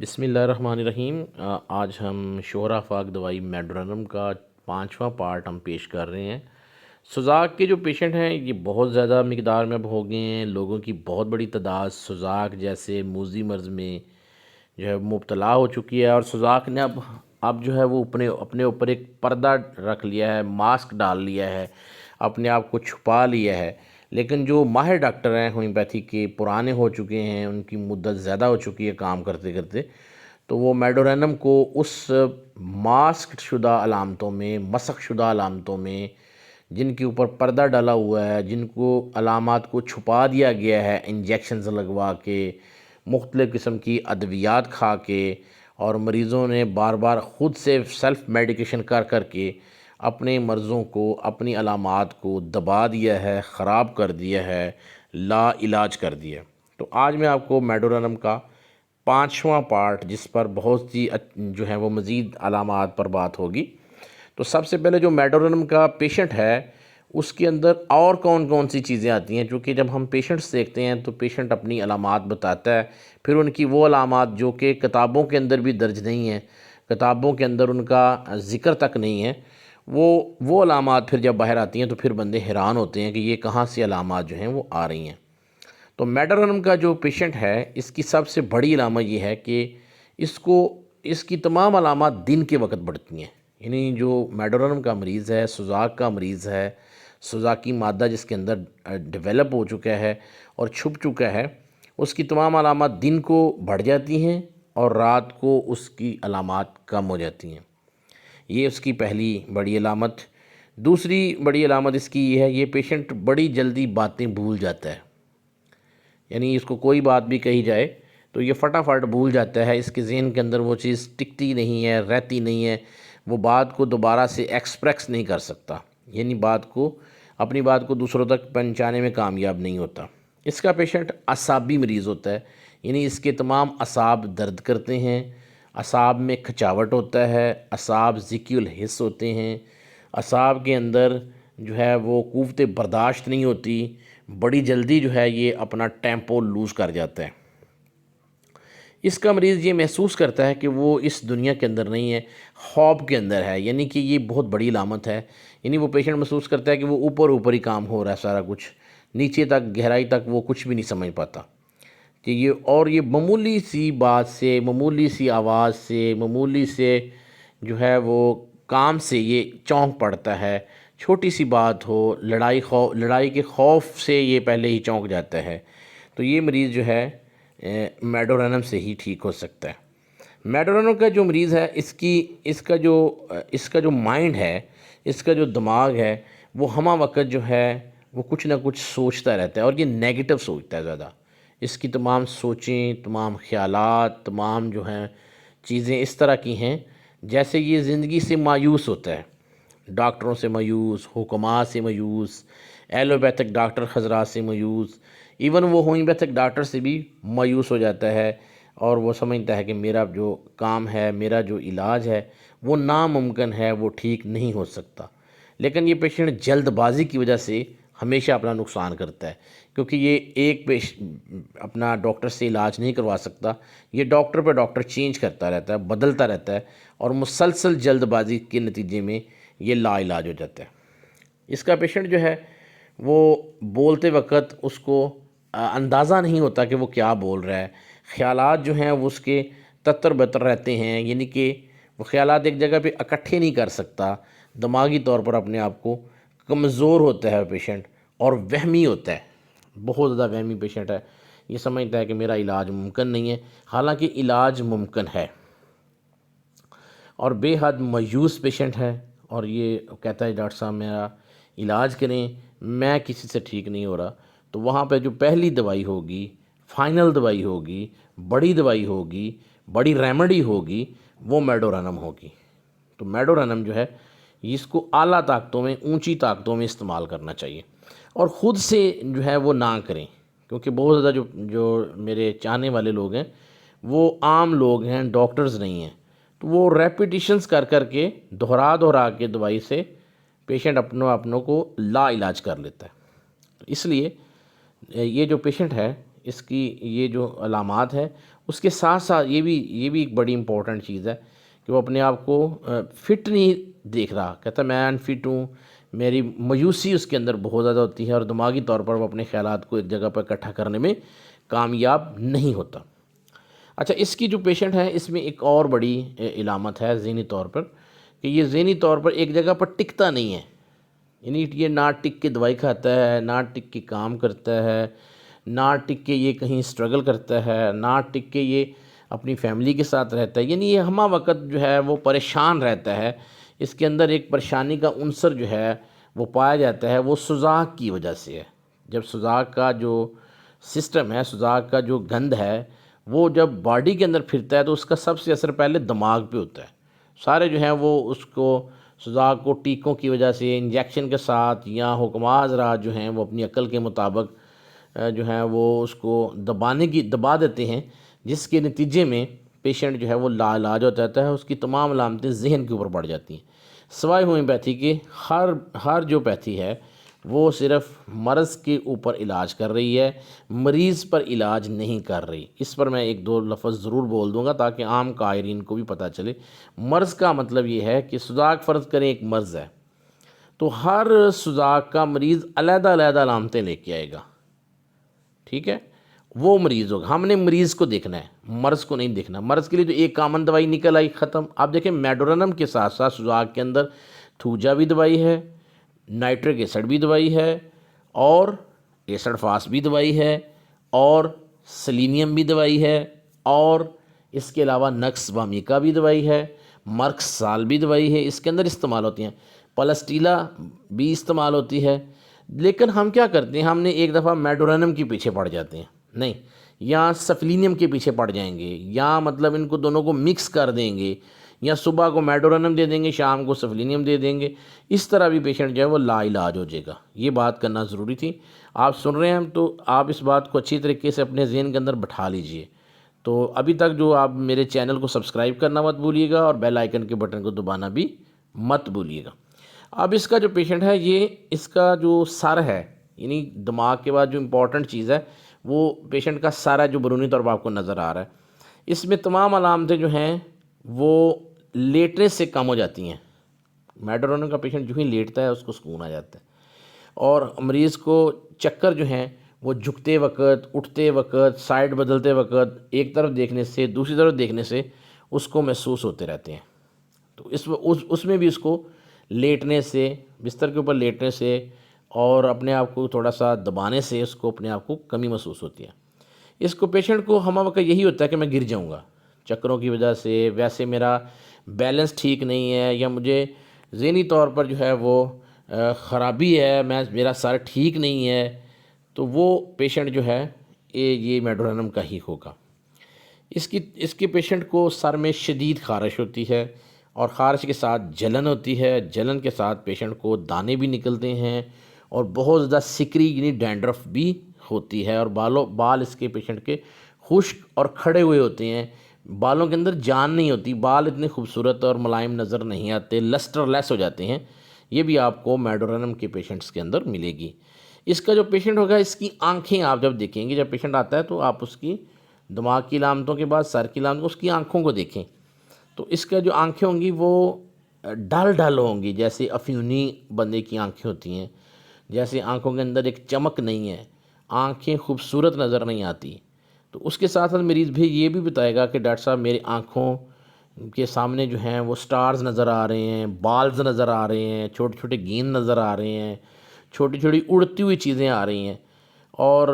بسم اللہ الرحمن الرحیم۔ آج ہم شہرہ فاق دوائی میڈورنم کا 5واں پارٹ ہم پیش کر رہے ہیں۔ سوزاک کے جو پیشنٹ ہیں یہ بہت زیادہ مقدار میں اب ہو گئے ہیں، لوگوں کی بہت بڑی تعداد سوزاک جیسے موذی مرض میں جو ہے مبتلا ہو چکی ہے، اور سوزاک نے اب جو ہے وہ اپنے اوپر ایک پردہ رکھ لیا ہے، ماسک ڈال لیا ہے، اپنے آپ کو چھپا لیا ہے۔ لیکن جو ماہر ڈاکٹر ہیں ہومیوپیتھی کے، پرانے ہو چکے ہیں، ان کی مدت زیادہ ہو چکی ہے کام کرتے کرتے، تو وہ میڈورینم کو اس ماسک شدہ علامتوں میں، مسخ شدہ علامتوں میں، جن کے اوپر پردہ ڈالا ہوا ہے، جن کو علامات کو چھپا دیا گیا ہے انجیکشنز لگوا کے، مختلف قسم کی ادویات کھا کے، اور مریضوں نے بار بار خود سے سیلف میڈیکیشن کر کر کے اپنے مرضوں کو، اپنی علامات کو دبا دیا ہے، خراب کر دیا ہے، لا علاج کر دیا ہے۔ تو آج میں آپ کو میڈورینم کا 5واں پارٹ، جس پر بہت سی جو ہے وہ مزید علامات پر بات ہوگی۔ تو سب سے پہلے جو میڈورینم کا پیشنٹ ہے اس کے اندر اور کون کون سی چیزیں آتی ہیں، چونکہ جب ہم پیشنٹس دیکھتے ہیں تو پیشنٹ اپنی علامات بتاتا ہے، پھر ان کی وہ علامات جو کہ کتابوں کے اندر بھی درج نہیں ہیں، کتابوں کے اندر ان کا ذکر تک نہیں ہے، وہ علامات پھر جب باہر آتی ہیں تو پھر بندے حیران ہوتے ہیں کہ یہ کہاں سے علامات جو ہیں وہ آ رہی ہیں۔ تو میڈورینم کا جو پیشنٹ ہے اس کی سب سے بڑی علامت یہ ہے کہ اس کی تمام علامات دن کے وقت بڑھتی ہیں، یعنی جو میڈورینم کا مریض ہے، سوزاک کا مریض ہے، سوزاکی مادہ جس کے اندر ڈیولپ ہو چکا ہے اور چھپ چکا ہے، اس کی تمام علامات دن کو بڑھ جاتی ہیں اور رات کو اس کی علامات کم ہو جاتی ہیں۔ یہ اس کی پہلی بڑی علامت۔ دوسری بڑی علامت اس کی یہ ہے، یہ پیشنٹ بڑی جلدی باتیں بھول جاتا ہے، یعنی اس کو کوئی بات بھی کہی جائے تو یہ فٹافٹ بھول جاتا ہے، اس کے ذہن کے اندر وہ چیز ٹکتی نہیں ہے، رہتی نہیں ہے، وہ بات کو دوبارہ سے ایکسپریس نہیں کر سکتا، یعنی اپنی بات کو دوسروں تک پہنچانے میں کامیاب نہیں ہوتا۔ اس کا پیشنٹ اعصابی مریض ہوتا ہے، یعنی اس کے تمام اعصاب درد کرتے ہیں، اعصاب میں کھچاوٹ ہوتا ہے، اعصاب ضیق الحس ہوتے ہیں، اعصاب کے اندر جو ہے وہ قوت برداشت نہیں ہوتی، بڑی جلدی جو ہے یہ اپنا ٹیمپو لوز کر جاتا ہے۔ اس کا مریض یہ محسوس کرتا ہے کہ وہ اس دنیا کے اندر نہیں ہے، خواب کے اندر ہے، یعنی کہ یہ بہت بڑی علامت ہے، یعنی وہ پیشنٹ محسوس کرتا ہے کہ وہ اوپر ہی کام ہو رہا ہے، سارا کچھ نیچے تک، گہرائی تک وہ کچھ بھی نہیں سمجھ پاتا کہ یہ معمولی سی بات سے، معمولی سی آواز سے، معمولی سے جو ہے وہ کام سے یہ چونک پڑتا ہے، چھوٹی سی بات ہو، لڑائی کے خوف سے یہ پہلے ہی چونک جاتا ہے۔ تو یہ مریض جو ہے میڈورینم سے ہی ٹھیک ہو سکتا ہے۔ میڈورینم کا جو مریض ہے اس کا جو مائنڈ ہے، اس کا جو دماغ ہے، وہ ہمہ وقت جو ہے وہ کچھ نہ کچھ سوچتا رہتا ہے، اور یہ نیگیٹو سوچتا ہے زیادہ۔ اس کی تمام سوچیں، تمام خیالات، تمام جو ہیں چیزیں اس طرح کی ہیں جیسے یہ زندگی سے مایوس ہوتا ہے، ڈاکٹروں سے مایوس، حکماء سے مایوس، ایلوپیتھک ڈاکٹر حضرات سے مایوس، ایون وہ ہومیوپیتھک ڈاکٹر سے بھی مایوس ہو جاتا ہے، اور وہ سمجھتا ہے کہ میرا جو کام ہے، میرا جو علاج ہے وہ ناممکن ہے، وہ ٹھیک نہیں ہو سکتا۔ لیکن یہ پیشنٹ جلد بازی کی وجہ سے ہمیشہ اپنا نقصان کرتا ہے، کیونکہ یہ اپنا ڈاکٹر سے علاج نہیں کروا سکتا، یہ ڈاکٹر پہ ڈاکٹر چینج کرتا رہتا ہے، بدلتا رہتا ہے، اور مسلسل جلد بازی کے نتیجے میں یہ لا علاج ہو جاتا ہے۔ اس کا پیشنٹ جو ہے وہ بولتے وقت اس کو اندازہ نہیں ہوتا کہ وہ کیا بول رہا ہے، خیالات جو ہیں وہ اس کے تتر بتر رہتے ہیں، یعنی کہ وہ خیالات ایک جگہ پہ اکٹھے نہیں کر سکتا، دماغی طور پر اپنے آپ کو کمزور ہوتا ہے پیشنٹ، اور وہمی ہوتا ہے، بہت زیادہ وہمی پیشنٹ ہے، یہ سمجھتا ہے کہ میرا علاج ممکن نہیں ہے، حالانکہ علاج ممکن ہے، اور بے حد مایوس پیشنٹ ہے، اور یہ کہتا ہے ڈاکٹر صاحب میرا علاج کریں، میں کسی سے ٹھیک نہیں ہو رہا۔ تو وہاں پہ جو پہلی دوائی ہوگی، فائنل دوائی ہوگی، بڑی دوائی ہوگی، بڑی ریمیڈی ہوگی، وہ میڈورینم ہوگی۔ تو میڈورینم جو ہے اس کو اعلیٰ طاقتوں میں، اونچی طاقتوں میں استعمال کرنا چاہیے، اور خود سے جو ہے وہ نہ کریں، کیونکہ بہت زیادہ جو میرے چاہنے والے لوگ ہیں وہ عام لوگ ہیں، ڈاکٹرز نہیں ہیں، تو وہ ریپیٹیشنز کر کر کے، دہرا کے دوائی سے پیشنٹ اپنوں کو لا علاج کر لیتا ہے۔ اس لیے یہ جو پیشنٹ ہے اس کی یہ جو علامات ہے اس کے ساتھ ساتھ یہ بھی ایک بڑی امپورٹنٹ چیز ہے کہ وہ اپنے آپ کو فٹ نہیں دیکھ رہا، کہتا میں انفٹ ہوں، میری مایوسی اس کے اندر بہت زیادہ ہوتی ہے اور دماغی طور پر وہ اپنے خیالات کو ایک جگہ پر اکٹھا کرنے میں کامیاب نہیں ہوتا۔ اچھا، اس کی جو پیشنٹ ہے اس میں ایک اور بڑی علامت ہے ذہنی طور پر، کہ یہ ذہنی طور پر ایک جگہ پر ٹکتا نہیں ہے، یعنی یہ نہ ٹک کے دوائی کھاتا ہے، نہ ٹک کے کام کرتا ہے، نہ ٹک کے یہ کہیں سٹرگل کرتا ہے، نہ ٹک کے یہ اپنی فیملی کے ساتھ رہتا ہے، یعنی یہ ہمہ وقت جو ہے وہ پریشان رہتا ہے۔ اس کے اندر ایک پریشانی کا عنصر جو ہے وہ پایا جاتا ہے، وہ سوزاک کی وجہ سے ہے۔ جب سوزاک کا جو سسٹم ہے، سوزاک کا جو گند ہے، وہ جب باڈی کے اندر پھرتا ہے تو اس کا سب سے اثر پہلے دماغ پہ ہوتا ہے۔ سارے جو ہیں وہ اس کو سوزاک کو ٹیکوں کی وجہ سے انجیکشن کے ساتھ یا حکماں حضرات جو ہیں وہ اپنی عقل کے مطابق جو ہیں وہ اس کو دبا دیتے ہیں، جس کے نتیجے میں پیشنٹ جو ہے وہ لا علاج ہو جاتا ہے، اس کی تمام علامتیں ذہن کے اوپر بڑھ جاتی ہیں۔ سوائے ہومیوپیتھی کے ہر جو پیتھی ہے وہ صرف مرض کے اوپر علاج کر رہی ہے، مریض پر علاج نہیں کر رہی۔ اس پر میں ایک دو لفظ ضرور بول دوں گا تاکہ عام قائرین کو بھی پتہ چلے۔ مرض کا مطلب یہ ہے کہ سوزاک فرض کریں ایک مرض ہے، تو ہر سوزاک کا مریض علیحدہ علیحدہ علامتیں لے کے آئے گا، ٹھیک ہے؟ وہ مریض ہوگا، ہم نے مریض کو دیکھنا ہے، مرض کو نہیں دیکھنا۔ مرض کے لیے تو ایک کامن دوائی نکل آئی، ختم۔ آپ دیکھیں میڈورنم کے ساتھ ساتھ سوزاک کے اندر تھوجا بھی دوائی ہے، نائٹرک ایسڈ بھی دوائی ہے، اور ایسڈ فاس بھی دوائی ہے، اور سلینیم بھی دوائی ہے، اور اس کے علاوہ نکس وامیکا بھی دوائی ہے، مرکس سال بھی دوائی ہے، اس کے اندر استعمال ہوتی ہیں، پلسٹیلا بھی استعمال ہوتی ہے۔ لیکن ہم کیا کرتے ہیں، ہم نے ایک دفعہ میڈورنم کے پیچھے پڑ جاتے ہیں، نہیں، یا سفلینیم کے پیچھے پڑ جائیں گے، یا مطلب ان کو دونوں کو مکس کر دیں گے، یا صبح کو میڈورنم دے دیں گے، شام کو سفلینیم دے دیں گے۔ اس طرح بھی پیشنٹ جو ہے وہ لا علاج ہو جائے گا۔ یہ بات کرنا ضروری تھی۔ آپ سن رہے ہیں تو آپ اس بات کو اچھی طریقے سے اپنے ذہن کے اندر بٹھا لیجئے۔ تو ابھی تک جو آپ میرے چینل کو سبسکرائب کرنا مت بھولیے گا، اور بیل آئیکن کے بٹن کو دبانا بھی مت بھولیے گا۔ اب اس کا جو پیشنٹ ہے، یہ اس کا جو سر ہے، یعنی دماغ کے بعد جو امپورٹنٹ چیز ہے وہ پیشنٹ کا سر ہے، جو بیرونی طور پر آپ کو نظر آ رہا ہے۔ اس میں تمام علامتیں جو ہیں وہ لیٹنے سے کم ہو جاتی ہیں۔ میڈورنم کا پیشنٹ جو ہی لیٹتا ہے اس کو سکون آ جاتا ہے، اور مریض کو چکر جو ہیں وہ جھکتے وقت، اٹھتے وقت، سائڈ بدلتے وقت، ایک طرف دیکھنے سے دوسری طرف دیکھنے سے اس کو محسوس ہوتے رہتے ہیں۔ تو اس میں بھی اس کو لیٹنے سے، بستر کے اوپر لیٹنے سے اور اپنے آپ کو تھوڑا سا دبانے سے اس کو اپنے آپ کو کمی محسوس ہوتی ہے۔ اس کو پیشنٹ کو ہمہ وقت یہی ہوتا ہے کہ میں گر جاؤں گا چکروں کی وجہ سے، ویسے میرا بیلنس ٹھیک نہیں ہے، یا مجھے ذہنی طور پر جو ہے وہ خرابی ہے، میرا سر ٹھیک نہیں ہے، تو وہ پیشنٹ جو ہے یہ میڈورنم کا ہی ہوگا۔ اس کے پیشنٹ کو سر میں شدید خارش ہوتی ہے، اور خارش کے ساتھ جلن ہوتی ہے، جلن کے ساتھ پیشنٹ کو دانے بھی نکلتے ہیں، اور بہت زیادہ سکری یعنی ڈینڈرف بھی ہوتی ہے، اور بال اس کے پیشنٹ کے خشک اور کھڑے ہوئے ہوتے ہیں، بالوں کے اندر جان نہیں ہوتی، بال اتنے خوبصورت اور ملائم نظر نہیں آتے، لسٹر لیس ہو جاتے ہیں۔ یہ بھی آپ کو میڈورنم کے پیشنٹس کے اندر ملے گی۔ اس کا جو پیشنٹ ہوگا، اس کی آنکھیں آپ جب دیکھیں گے، جب پیشنٹ آتا ہے تو آپ اس کی دماغ کی علامتوں کے بعد سر کی علامتوں، اس کی آنکھوں کو دیکھیں، تو اس کا جو آنکھیں ہوں گی وہ ڈل ڈل ہوں گی، جیسے افیونی بندے کی آنکھیں ہوتی ہیں، جیسے آنکھوں کے اندر ایک چمک نہیں ہے، آنکھیں خوبصورت نظر نہیں آتی۔ تو اس کے ساتھ ساتھ مریض بھی یہ بھی بتائے گا کہ ڈاکٹر صاحب میری آنکھوں کے سامنے جو ہیں وہ سٹارز نظر آ رہے ہیں، بالز نظر آ رہے ہیں، چھوٹے چھوٹے گیند نظر آ رہے ہیں، چھوٹی چھوٹی اڑتی ہوئی چیزیں آ رہی ہیں، اور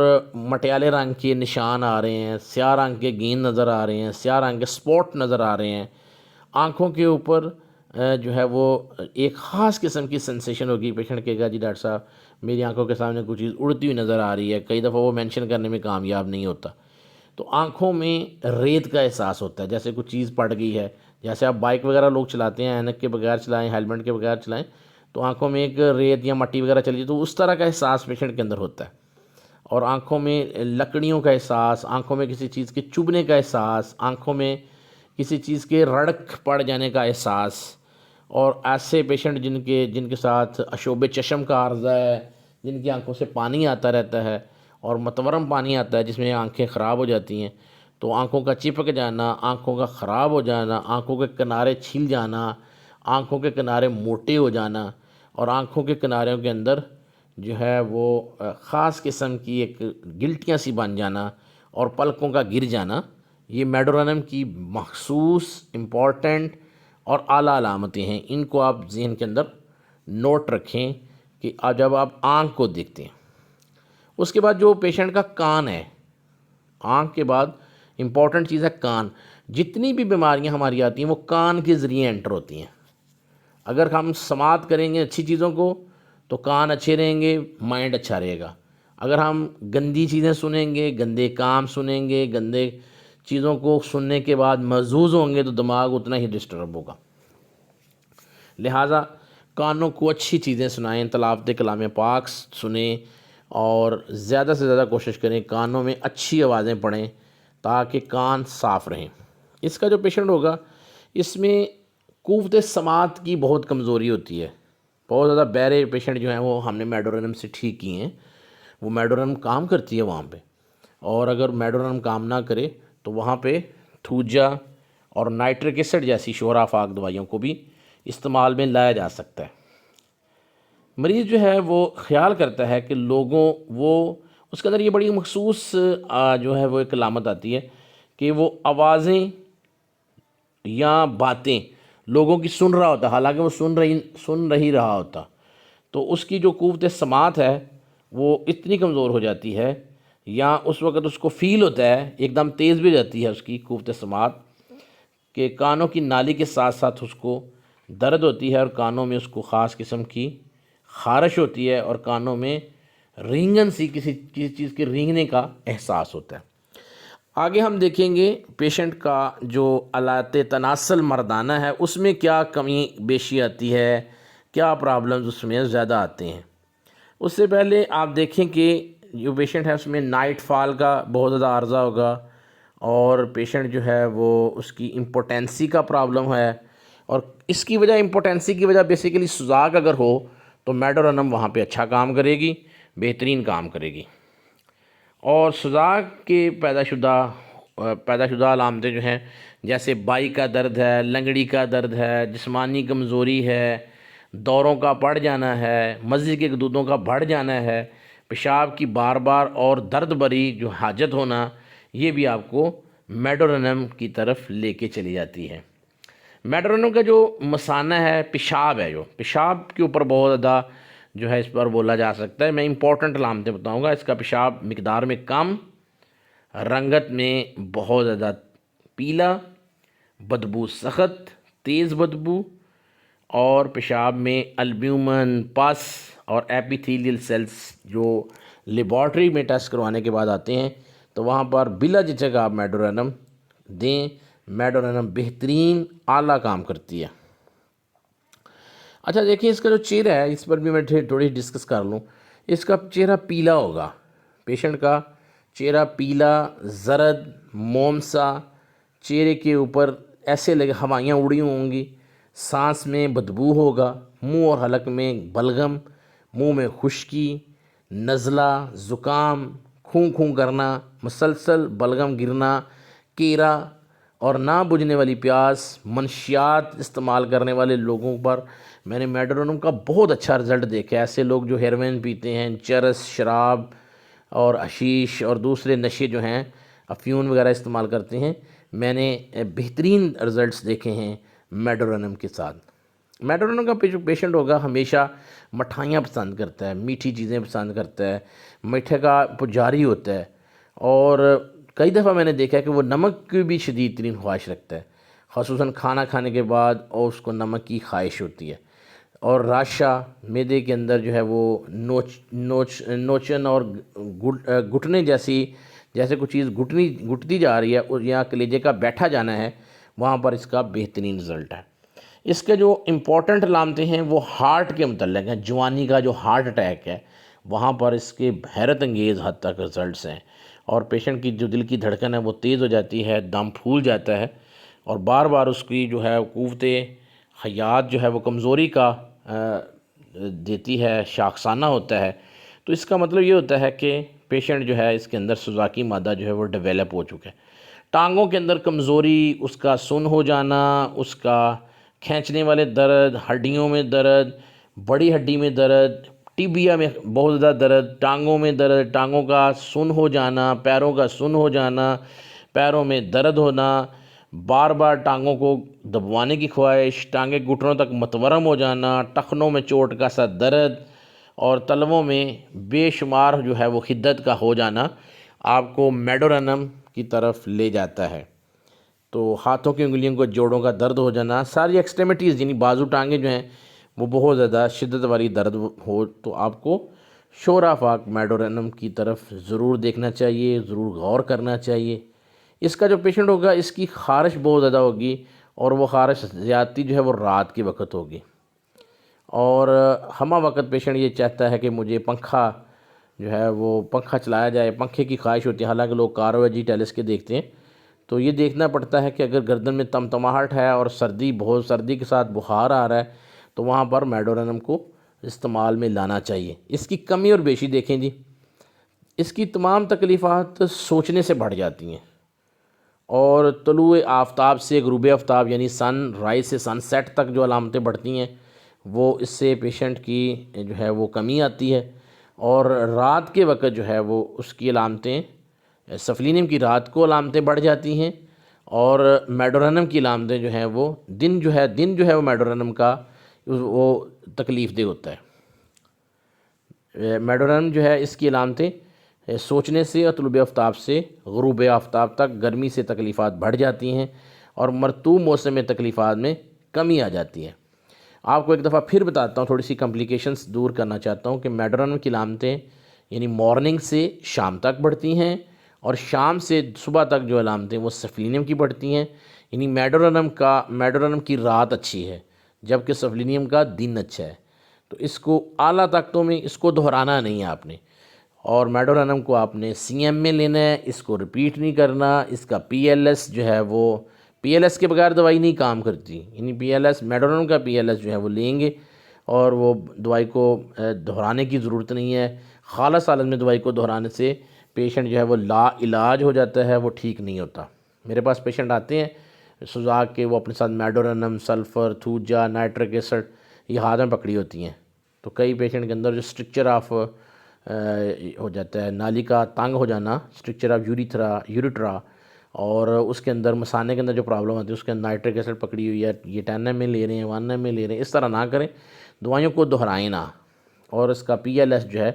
مٹیالے رنگ کے نشان آ رہے ہیں، سیاہ رنگ کے گیند نظر آ رہے ہیں، سیاہ رنگ کے سپاٹ نظر آ رہے ہیں۔ آنکھوں کے اوپر جو ہے وہ ایک خاص قسم کی سنسیشن ہوگی، پیشنٹ کہے گا جی ڈاکٹر صاحب میری آنکھوں کے سامنے کوئی چیز اڑتی ہوئی نظر آ رہی ہے، کئی دفعہ وہ مینشن کرنے میں کامیاب نہیں ہوتا۔ تو آنکھوں میں ریت کا احساس ہوتا ہے، جیسے کوئی چیز پڑ گئی ہے، جیسے آپ بائک وغیرہ لوگ چلاتے ہیں، اینک کے بغیر چلائیں، ہیلمٹ کے بغیر چلائیں، تو آنکھوں میں ایک ریت یا مٹی وغیرہ چلی جائے، تو اس طرح کا احساس پیشنٹ کے اندر ہوتا ہے۔ اور آنکھوں میں لکڑیوں کا احساس، آنکھوں میں کسی چیز کے چبھنے کا احساس، آنکھوں میں کسی چیز کے رڑک پڑ جانے کا احساس، اور ایسے پیشنٹ جن کے ساتھ اشوب چشم کا عارضہ ہے، جن کی آنکھوں سے پانی آتا رہتا ہے اور متورم پانی آتا ہے جس میں آنکھیں خراب ہو جاتی ہیں، تو آنکھوں کا چپک جانا، آنکھوں کا خراب ہو جانا، آنکھوں کے کنارے چھل جانا، آنکھوں کے کنارے موٹے ہو جانا، اور آنکھوں کے کناروں کے اندر جو ہے وہ خاص قسم کی ایک گلٹیاں سی بن جانا اور پلکوں کا گر جانا، یہ میڈورنم کی مخصوص امپورٹنٹ اور اعلیٰ علامتیں ہیں۔ ان کو آپ ذہن کے اندر نوٹ رکھیں کہ جب آپ آنکھ کو دیکھتے ہیں۔ اس کے بعد جو پیشنٹ کا کان ہے، آنکھ کے بعد امپورٹنٹ چیز ہے کان۔ جتنی بھی بیماریاں ہماری آتی ہیں وہ کان کے ذریعے انٹر ہوتی ہیں۔ اگر ہم سماعت کریں گے اچھی چیزوں کو تو کان اچھے رہیں گے، مائنڈ اچھا رہے گا۔ اگر ہم گندی چیزیں سنیں گے، گندے کام سنیں گے، گندے چیزوں کو سننے کے بعد محظوظ ہوں گے تو دماغ اتنا ہی ڈسٹرب ہوگا۔ لہٰذا کانوں کو اچھی چیزیں سنائیں، تلاوت کلام پاک سنیں، اور زیادہ سے زیادہ کوشش کریں کانوں میں اچھی آوازیں پڑھیں تاکہ کان صاف رہیں۔ اس کا جو پیشنٹ ہوگا اس میں قوت سماعت کی بہت کمزوری ہوتی ہے۔ بہت زیادہ بہرے پیشنٹ جو ہیں وہ ہم نے میڈورنم سے ٹھیک کیے ہیں، وہ میڈورنم کام کرتی ہے وہاں پہ، اور اگر میڈورنم کام نہ کرے تو وہاں پہ تھوجا اور نائٹرک ایسڈ جیسی شور آفاق دوائیوں کو بھی استعمال میں لایا جا سکتا ہے۔ مریض جو ہے وہ خیال کرتا ہے کہ اس کے اندر یہ بڑی مخصوص جو ہے وہ ایک علامت آتی ہے کہ وہ آوازیں یا باتیں لوگوں کی سن رہا ہوتا، حالانکہ وہ سن رہی رہا ہوتا، تو اس کی جو قوت سماعت ہے وہ اتنی کمزور ہو جاتی ہے، یا اس وقت اس کو فیل ہوتا ہے ایک دم تیز بھی جاتی ہے اس کی قوت سماعت، کہ کانوں کی نالی کے ساتھ ساتھ اس کو درد ہوتی ہے، اور کانوں میں اس کو خاص قسم کی خارش ہوتی ہے، اور کانوں میں رینگن سی کسی چیز کے رینگنے کا احساس ہوتا ہے۔ آگے ہم دیکھیں گے پیشنٹ کا جو آلات تناسل مردانہ ہے اس میں کیا کمی بیشی آتی ہے، کیا پرابلمز اس میں زیادہ آتے ہیں۔ اس سے پہلے آپ دیکھیں کہ جو پیشنٹ ہے اس میں نائٹ فال کا بہت زیادہ عرضہ ہوگا، اور پیشنٹ جو ہے وہ اس کی امپوٹینسی کا پرابلم ہے، اور اس کی وجہ امپوٹینسی کی وجہ بیسیکلی سوزاک اگر ہو تو میڈورنم وہاں پہ اچھا کام کرے گی، بہترین کام کرے گی۔ اور سوزاک کے پیدا شدہ علامتیں جو ہیں جیسے بائی کا درد ہے، لنگڑی کا درد ہے، جسمانی کمزوری ہے، دوروں کا بڑھ جانا ہے، مزے کے دودھوں کا بڑھ جانا ہے، پیشاب کی بار بار اور درد بری جو حاجت ہونا، یہ بھی آپ کو میڈورنم کی طرف لے کے چلی جاتی ہے۔ میڈورنم کا جو مثانہ ہے، پیشاب ہے، جو پیشاب کے اوپر بہت زیادہ جو ہے اس پر بولا جا سکتا ہے۔ میں امپورٹنٹ علامتیں بتاؤں گا۔ اس کا پیشاب مقدار میں کم، رنگت میں بہت زیادہ پیلا، بدبو سخت، تیز بدبو، اور پیشاب میں البیومن، پس اور ایپیتھیلیل سیلز جو لیبارٹری میں ٹیسٹ کروانے کے بعد آتے ہیں، تو وہاں پر بلا جھجک آپ میڈورنم دیں۔ میڈورنم بہترین اعلیٰ کام کرتی ہے۔ اچھا دیکھیں اس کا جو چہرہ ہے اس پر بھی میں تھوڑی ڈسکس کر لوں۔ اس کا چہرہ پیلا ہوگا، پیشنٹ کا چہرہ پیلا، زرد، موم سا، چہرے کے اوپر ایسے لگے ہوائیاں اڑی ہوں گی، سانس میں بدبو ہوگا، منہ اور حلق میں بلغم، منہ میں خشکی، نزلہ، زکام، خوں خوں کرنا، مسلسل بلغم گرنا، کیرا اور نہ بجھنے والی پیاس۔ منشیات استعمال کرنے والے لوگوں پر میں نے میڈورنم کا بہت اچھا رزلٹ دیکھا ہے۔ ایسے لوگ جو ہیروین پیتے ہیں، چرس، شراب اور حشیش اور دوسرے نشے جو ہیں، افیون وغیرہ استعمال کرتے ہیں، میں نے بہترین رزلٹس دیکھے ہیں میڈورنم کے ساتھ۔ میڈورنم کا پیشنٹ ہوگا ہمیشہ مٹھائیاں پسند کرتا ہے، میٹھی چیزیں پسند کرتا ہے، میٹھے کا پجاری ہوتا ہے، اور کئی دفعہ میں نے دیکھا ہے کہ وہ نمک کی بھی شدید ترین خواہش رکھتا ہے، خصوصاً کھانا کھانے کے بعد، اور اس کو نمک کی خواہش ہوتی ہے۔ اور راشا معدے کے اندر جو ہے وہ نوچن اور گھٹنے جیسے کچھ چیز گھٹتی جا رہی ہے، اور یا کلیجے کا بیٹھا جانا ہے، وہاں پر اس کا بہترین رزلٹ ہے۔ اس کے جو امپورٹنٹ علامتیں ہیں وہ ہارٹ کے متعلق ہیں۔ جوانی کا جو ہارٹ اٹیک ہے وہاں پر اس کے حیرت انگیز حد تک رزلٹس ہیں، اور پیشنٹ کی جو دل کی دھڑکن ہے وہ تیز ہو جاتی ہے، دم پھول جاتا ہے، اور بار بار اس کی جو ہے قوت حیات جو ہے وہ کمزوری کا دیتی ہے، شاخسانہ ہوتا ہے۔ تو اس کا مطلب یہ ہوتا ہے کہ پیشنٹ جو ہے اس کے اندر سوزاکی مادہ جو ہے وہ ڈیولپ ہو چکا ہے۔ ٹانگوں کے اندر کمزوری، اس کا سن ہو جانا، اس کا کھینچنے والے درد، ہڈیوں میں درد، بڑی ہڈی میں درد، ٹیبیا میں بہت زیادہ درد، ٹانگوں میں درد، ٹانگوں کا سن ہو جانا، پیروں کا سن ہو جانا، پیروں میں درد ہونا، بار بار ٹانگوں کو دبوانے کی خواہش، ٹانگیں گھٹنوں تک متورم ہو جانا، ٹخنوں میں چوٹ کا سا درد، اور تلووں میں بے شمار جو ہے وہ حدت کا ہو جانا آپ کو میڈورنم کی طرف لے جاتا ہے۔ تو ہاتھوں کی انگلیوں کو جوڑوں کا درد ہو جانا، ساری ایکسٹریمٹیز یعنی بازو ٹانگیں جو ہیں وہ بہت زیادہ شدت والی درد ہو تو آپ کو شورا فاق میڈورنم کی طرف ضرور دیکھنا چاہیے، ضرور غور کرنا چاہیے۔ اس کا جو پیشنٹ ہوگا اس کی خارش بہت زیادہ ہوگی، اور وہ خارش زیادتی جو ہے وہ رات کے وقت ہوگی، اور ہمہ وقت پیشنٹ یہ چاہتا ہے کہ مجھے پنکھا جو ہے وہ پنکھا چلایا جائے، پنکھے کی خواہش ہوتی ہے۔ حالانکہ لوگ کارو جی ٹیلس کے دیکھتے ہیں، تو یہ دیکھنا پڑتا ہے کہ اگر گردن میں تمتماہٹ ہے اور بہت سردی کے ساتھ بخار آ رہا ہے تو وہاں پر میڈورنم کو استعمال میں لانا چاہیے۔ اس کی کمی اور بیشی دیکھیں جی، اس کی تمام تکلیفات سوچنے سے بڑھ جاتی ہیں، اور طلوع آفتاب سے غروب آفتاب یعنی سن رائز سے سن سیٹ تک جو علامتیں بڑھتی ہیں وہ اس سے پیشنٹ کی جو ہے وہ کمی آتی ہے، اور رات کے وقت جو ہے وہ اس کی علامتیں سفلینیم کی رات کو علامتیں بڑھ جاتی ہیں، اور میڈورنم کی علامتیں جو ہیں وہ دن جو ہے وہ میڈورنم کا وہ تکلیف دہ ہوتا ہے۔ میڈورنم جو ہے اس کی علامتیں سوچنے سے اور طلوع آفتاب سے غروب آفتاب تک گرمی سے تکلیفات بڑھ جاتی ہیں، اور مرطوب موسم میں تکلیفات میں کمی آ جاتی ہے۔ آپ کو ایک دفعہ پھر بتاتا ہوں، تھوڑی سی کمپلیکیشنز دور کرنا چاہتا ہوں کہ میڈورنم کی علامتیں یعنی مارننگ سے شام تک بڑھتی ہیں، اور شام سے صبح تک جو علامتیں وہ سفلینیم کی بڑھتی ہیں، یعنی میڈورنم کی رات اچھی ہے جبکہ سفلینیم کا دن اچھا ہے۔ تو اس کو اعلیٰ طاقتوں میں اس کو دہرانا نہیں ہے آپ نے، اور میڈورنم کو آپ نے سی ایم میں لینا ہے، اس کو ریپیٹ نہیں کرنا۔ اس کا پی ایل ایس جو ہے وہ پی ایل ایس کے بغیر دوائی نہیں کام کرتی، یعنی پی ایل ایس میڈورنم کا پی ایل ایس جو ہے وہ لیں گے، اور وہ دوائی کو دہرانے کی ضرورت نہیں ہے۔ خالص حالت میں دوائی کو دہرانے سے پیشنٹ جو ہے وہ لا علاج ہو جاتا ہے، وہ ٹھیک نہیں ہوتا۔ میرے پاس پیشنٹ آتے ہیں سوزاک کے، وہ اپنے ساتھ میڈورنم، سلفر، تھوجا، نائٹرک ایسڈ یہ ہاتھ میں پکڑی ہوتی ہیں، تو کئی پیشنٹ کے اندر جو اسٹرکچر آف ہو جاتا ہے نالی کا تنگ ہو جانا، اسٹرکچر آف یوریٹرا، اور اس کے اندر مثانے کے اندر جو پرابلم آتی ہے اس کے اندر نائٹرک ایسڈ پکڑی ہوئی ہے، یہ 10 ml میں لے رہے ہیں، 1 ml میں لے رہے ہیں، اس طرح نہ کریں، دوائیوں کو دہرائیں نہ، اور اس کا پی ایل ایس جو ہے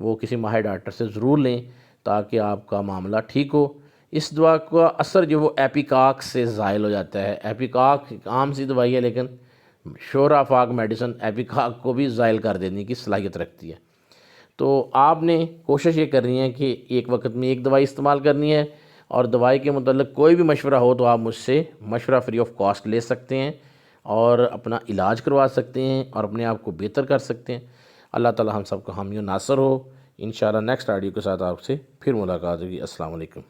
وہ کسی ماہر ڈاکٹر سے ضرور لیں تاکہ آپ کا معاملہ ٹھیک ہو۔ اس دوا کا اثر جو وہ ایپیکاک سے زائل ہو جاتا ہے۔ ایپیکاک ایک عام سی دوائی ہے، لیکن شورا فاق میڈیسن ایپیکاک کو بھی زائل کر دینے کی صلاحیت رکھتی ہے۔ تو آپ نے کوشش یہ کرنی ہے کہ ایک وقت میں ایک دوائی استعمال کرنی ہے، اور دوائی کے متعلق کوئی بھی مشورہ ہو تو آپ مجھ سے مشورہ فری آف کاسٹ لے سکتے ہیں، اور اپنا علاج کروا سکتے ہیں، اور اپنے آپ کو بہتر کر سکتے ہیں۔ اللہ تعالی ہم سب کو حامی و ناصر ہو۔ انشاءاللہ نیکسٹ آڈیو کے ساتھ آپ سے پھر ملاقات ہوگی۔ السلام علیکم۔